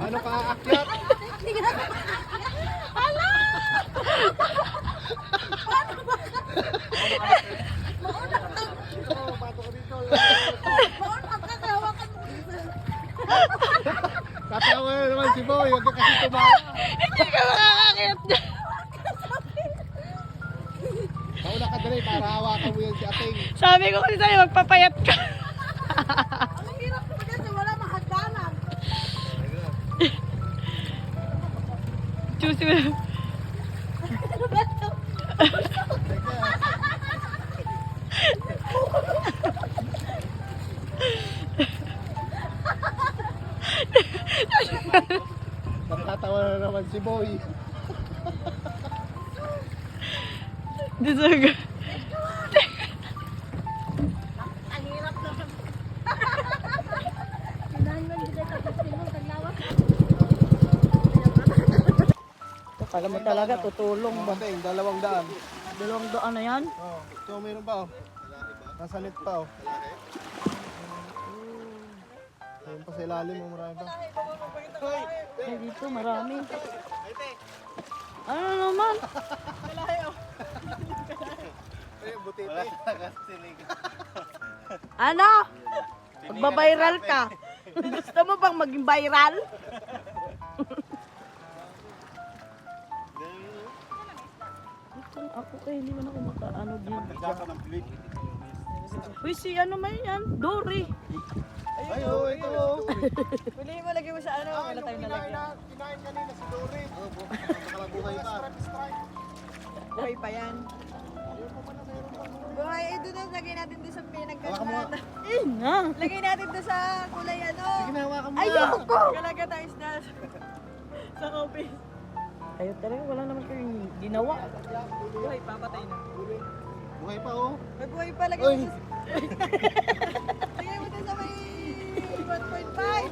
Ano ka aakyat? Ala! Tatawa na naman si Boy, huwag ka kasi tumawa. Hindi ka makakakit dyan. Mauna ka dali para hawakan mo yan si Ating. Sabi ko kasi sa'yo, magpapayat ka. Ang hirap ko kasi wala mahagdanan. Choose mo. Magtatawa na naman si Boy. Deserve. Ang hirap naman. Kailangan hindi ka tapos mo paglawas. Kala mo talaga tutulong ba? Ating, 200. 200 na yan? Oh, ito mayroon pa oh. Nasa net pa oh. Ayun pa sa ilalim mo, marami pa. Ay, dito marami. Ano naman? Ayun, butete. Ano? Magbabiral ka. Gusto mo bang maging viral? Ito, ako kayo, hindi man ako makaano din. Uy, si ano man yan? Dory. Ay, oh, ito oh. Piliin mo, lagay mo sa ano. Wala tayong nalagyan. Kinain kanina si Dory. Oh, nakalabuhay pa. Buhay pa yan. Buhay, eh, doon na. Lagay natin doon sa pinagkagana. Eh na. Lagay natin doon sa kulay ano. Sige na, hawakan mo. Ayoko! Kalaga tayo sa office. Kayo talaga, wala naman kayong ginawa. Buhay pa, patay na. Buhay pa oh. May buhay pa, lagay Uy. mo sa... Lagay mo doon sa may 1.5.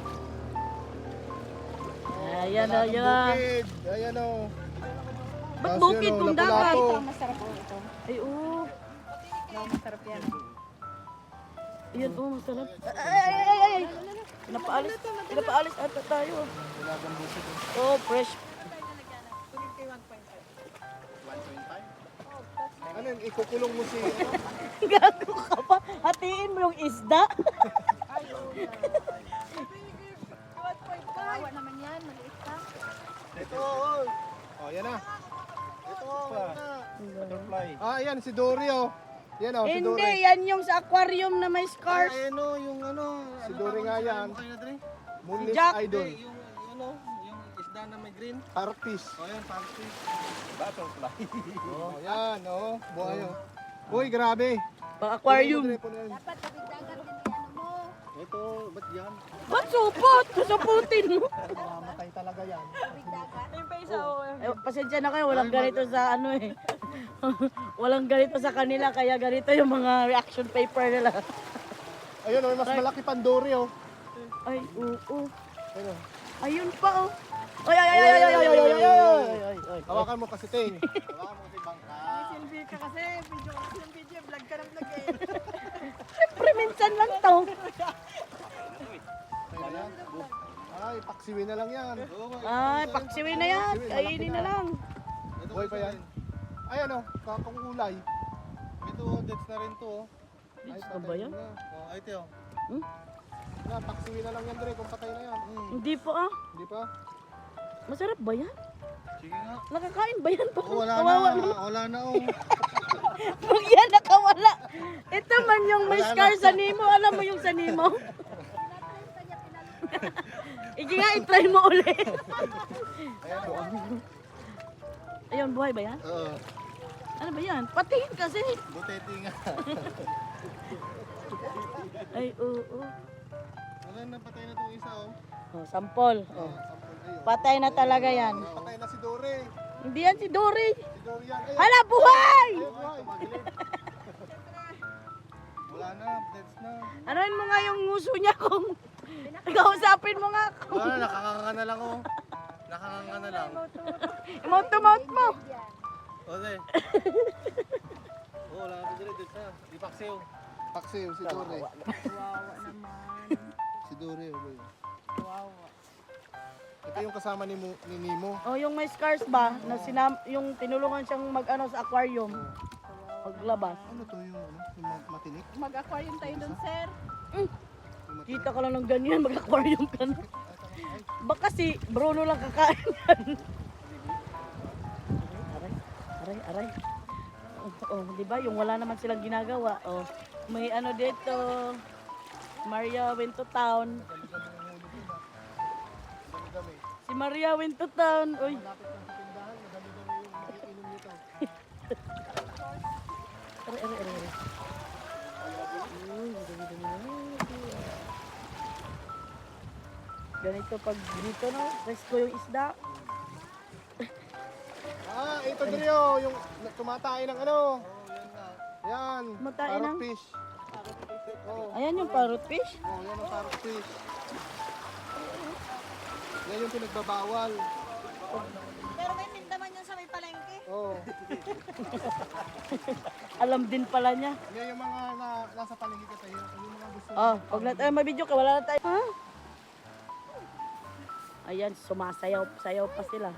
Ayan na yan. Bukid. Ayan oh. Ba't Tapos bukid yun, oh, kung dagat? lapu-lapu. Masarap po ito. Ay, oo. Masarap yan. Ayan, oo, masarap. Ay. Pinapaalis. Pinapaalis ata tayo. Nilagang bukid oh. Oh, fresh. Ano yun, ikukulong mo si... Gago ka pa. Hatiin mo yung isda. Kawawa naman yan, maliit ka. Ito oh. Oh, yan na. Ito oh. Butterfly. Ah, yan si Dory oh. Yan oh, si Hindi, Dory. yan yung sa aquarium na may scars. Ay, ano, yung ano. Si Dory nga yan. Moonless Jack. Idol. Yung ano, yung isda na may green. Partis. O yan, party. Butterfly. Oh, yan oh. Buhay oh. Uy, grabe. Pang aquarium. Dapat tabig dagat din ano mo. Ito, ba't yan? Ba't supot? Susuputin mo. Mamatay talaga yan. Tabig dagat. Ayun pa isa oh. Eh, pasensya na kayo, walang ganito sa ano eh. Walang ganito sa kanila, kaya ganito yung mga reaction paper nila. Ayun oh, mas malaki pang Dory oh. Ay, oo. Ayun oh. Ayun pa oh. Ay, ay, ay, ay, ay, ay, ay, ay, ay, ay. Hawakan mo kasi ting. Silbi ka kasi, video ka kasi ng video, vlog ka ng vlog eh. Siyempre, minsan lang to. Ay, paksiwin na lang yan. Ay, paksiwin na yan. Kainin na lang. Buhay pa yan. Ay ano, kakong ulay. Ito, deads na rin to. Oh. Ay, Ano ba yan? Oh, ay, ito. Hmm? Na, paksiwin na lang yan, Dre, kung patay na yan. Hindi pa ah. Hindi pa? Masarap ba yan? Sige nga. Nakakain ba yan? Oh, wala Kawawa na. naman. Wala na oh. Pag yan nakawala. Ito man yung may Wala scar sa Nemo. Alam mo yung sa Nemo? Iki nga, i-try mo ulit. Ayun, buhay ba yan? Oo. Ano ba yan? Patingin kasi. Butete nga. Ay, oo. Wala na, patay na itong isa oh. Oh, sampol. Oh. Sampol kayo. Patay na talaga yan. Patay na si Dory. Hindi yan si Dory. Si Dory yan. Ay, Hala, buhay! ay, buhay. Wala na, deads na. Anoin mo nga yung nguso niya kung kausapin mo nga ako. Wala, nakakanga na lang oh. Nakakanga na lang. Mouth to mouth mo. Ode. Oh, wala na dito, deads na. Di paksiw. Paksiw, si Dore. Kawawa naman. Si Dore, oh. Kawawa. Ito yung kasama ni Nemo. Oh, yung may scars ba? Na yung tinulungan siyang mag-ano sa aquarium. Maglabas. Ano to yung matinik? Mag-aquarium tayo dun, sir. Yung matinik? Kita ka lang ng ganyan, mag-aquarium ka na. Baka si Bruno lang kakain yan. Aray, aray. Oh, di ba? Yung wala naman silang ginagawa. Oh, may ano dito. Maria went to town. Dami-dami. Si Maria went to town. Uy. Malapit lang sa tindahan, madami-dami yung iinom nito. Aray, aray, aray, aray. Uy, dami-dami. Ganito pag dito, no? Resko yung isda. Ah, ito Drio, yung tumatay ng ano. Oh, yan na. Yan, Tumatay parrot ng? fish. Oh, Ayan yung parrot fish. oh, yan ang parrot fish. Yan yung pinagbabawal. Pero may mindaman yan sa may palengke. Oh, Alam din pala niya. yan yung mga nasa paligid ka tayo. Yung mga gusto. Oh, pag may video ka, wala na tayo. Ha? Ayan, sumasayaw pa sila.